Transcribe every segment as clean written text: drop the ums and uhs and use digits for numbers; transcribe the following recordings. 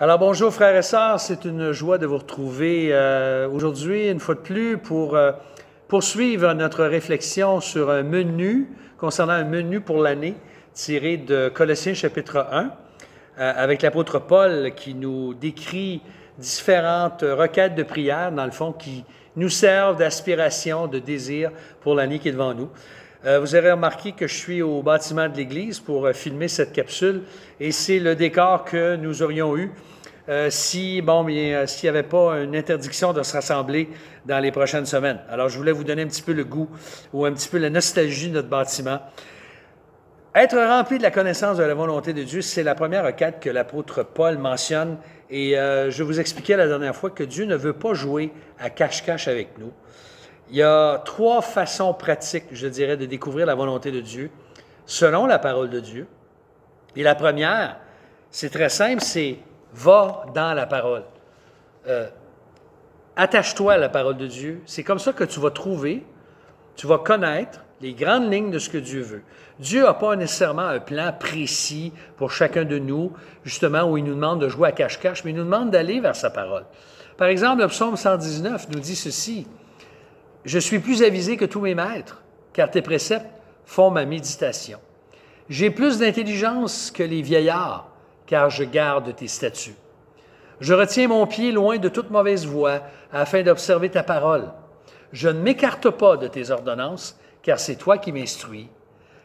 Alors bonjour frères et sœurs, c'est une joie de vous retrouver aujourd'hui, une fois de plus, pour poursuivre notre réflexion sur un menu, concernant un menu pour l'année, tiré de Colossiens chapitre 1, avec l'apôtre Paul qui nous décrit différentes requêtes de prière, dans le fond, qui nous servent d'aspiration, de désir pour l'année qui est devant nous. Vous aurez remarqué que je suis au bâtiment de l'Église pour filmer cette capsule et c'est le décor que nous aurions eu s'il n'y avait pas une interdiction de se rassembler dans les prochaines semaines. Alors, je voulais vous donner un petit peu le goût ou un petit peu la nostalgie de notre bâtiment. Être rempli de la connaissance de la volonté de Dieu, c'est la première requête que l'apôtre Paul mentionne et je vous expliquais la dernière fois que Dieu ne veut pas jouer à cache-cache avec nous. Il y a trois façons pratiques, je dirais, de découvrir la volonté de Dieu selon la parole de Dieu. Et la première, c'est très simple, c'est va dans la parole. Attache-toi à la parole de Dieu. C'est comme ça que tu vas trouver, tu vas connaître les grandes lignes de ce que Dieu veut. Dieu n'a pas nécessairement un plan précis pour chacun de nous, justement, où il nous demande de jouer à cache-cache, mais il nous demande d'aller vers sa parole. Par exemple, le psaume 119 nous dit ceci: « Je suis plus avisé que tous mes maîtres, car tes préceptes font ma méditation. J'ai plus d'intelligence que les vieillards, car je garde tes statuts. Je retiens mon pied loin de toute mauvaise voie, afin d'observer ta parole. Je ne m'écarte pas de tes ordonnances, car c'est toi qui m'instruis.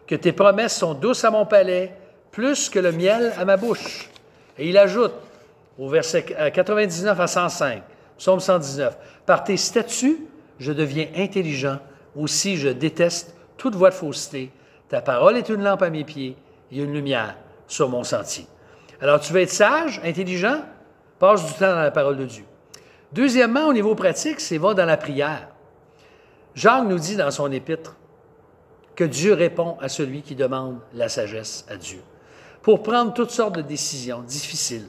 Que tes promesses sont douces à mon palais, plus que le miel à ma bouche. » Et il ajoute, au verset 99 à 105, psaume 119, « Par tes statuts, je deviens intelligent, aussi je déteste toute voie de fausseté. Ta parole est une lampe à mes pieds et une lumière sur mon sentier. » Alors, tu veux être sage, intelligent? Passe du temps dans la parole de Dieu. Deuxièmement, au niveau pratique, c'est va dans la prière. Jacques nous dit dans son épître que Dieu répond à celui qui demande la sagesse à Dieu pour prendre toutes sortes de décisions difficiles.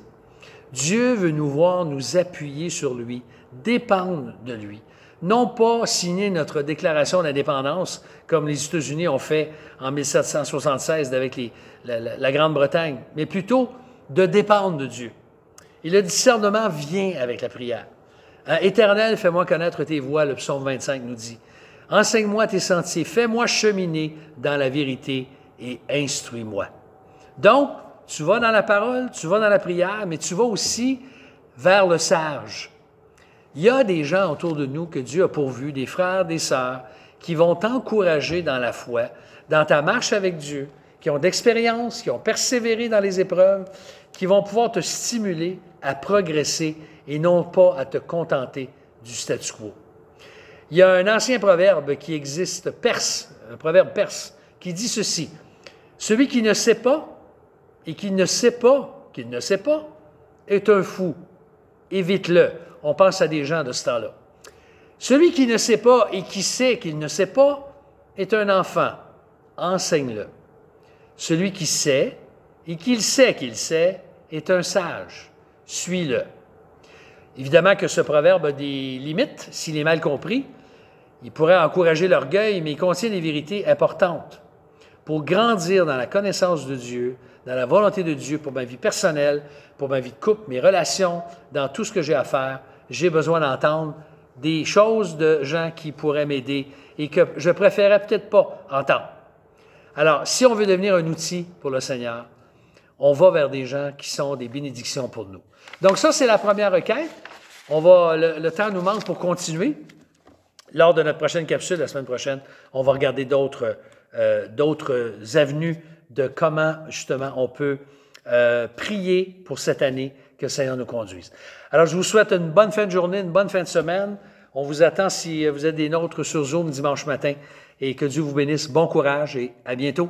Dieu veut nous voir nous appuyer sur lui, dépendre de lui. Non pas signer notre déclaration d'indépendance comme les États-Unis ont fait en 1776 avec la Grande-Bretagne, mais plutôt de dépendre de Dieu. Et le discernement vient avec la prière. Éternel, fais-moi connaître tes voies, le psaume 25 nous dit. Enseigne-moi tes sentiers, fais-moi cheminer dans la vérité et instruis-moi. Donc, tu vas dans la parole, tu vas dans la prière, mais tu vas aussi vers le sage. Il y a des gens autour de nous que Dieu a pourvus, des frères, des sœurs, qui vont t'encourager dans la foi, dans ta marche avec Dieu, qui ont d'expérience, qui ont persévéré dans les épreuves, qui vont pouvoir te stimuler à progresser et non pas à te contenter du statu quo. Il y a un ancien proverbe qui existe, un proverbe perse, qui dit ceci: « Celui qui ne sait pas et qui ne sait pas qu'il ne sait pas est un fou. Évite-le. » On pense à des gens de ce temps-là. Celui qui ne sait pas et qui sait qu'il ne sait pas est un enfant. Enseigne-le. Celui qui sait et qu'il sait est un sage. Suis-le. Évidemment que ce proverbe a des limites, s'il est mal compris. Il pourrait encourager l'orgueil, mais il contient des vérités importantes. Pour grandir dans la connaissance de Dieu, dans la volonté de Dieu pour ma vie personnelle, pour ma vie de couple, mes relations, dans tout ce que j'ai à faire, j'ai besoin d'entendre des choses de gens qui pourraient m'aider et que je préférerais peut-être pas entendre. Alors, si on veut devenir un outil pour le Seigneur, on va vers des gens qui sont des bénédictions pour nous. Donc ça, c'est la première requête. Le temps nous manque pour continuer. Lors de notre prochaine capsule, la semaine prochaine, on va regarder d'autres avenues de comment, justement, on peut prier pour cette année que le Seigneur nous conduise. Alors, je vous souhaite une bonne fin de journée, une bonne fin de semaine. On vous attend si vous êtes des nôtres sur Zoom dimanche matin et que Dieu vous bénisse. Bon courage et à bientôt.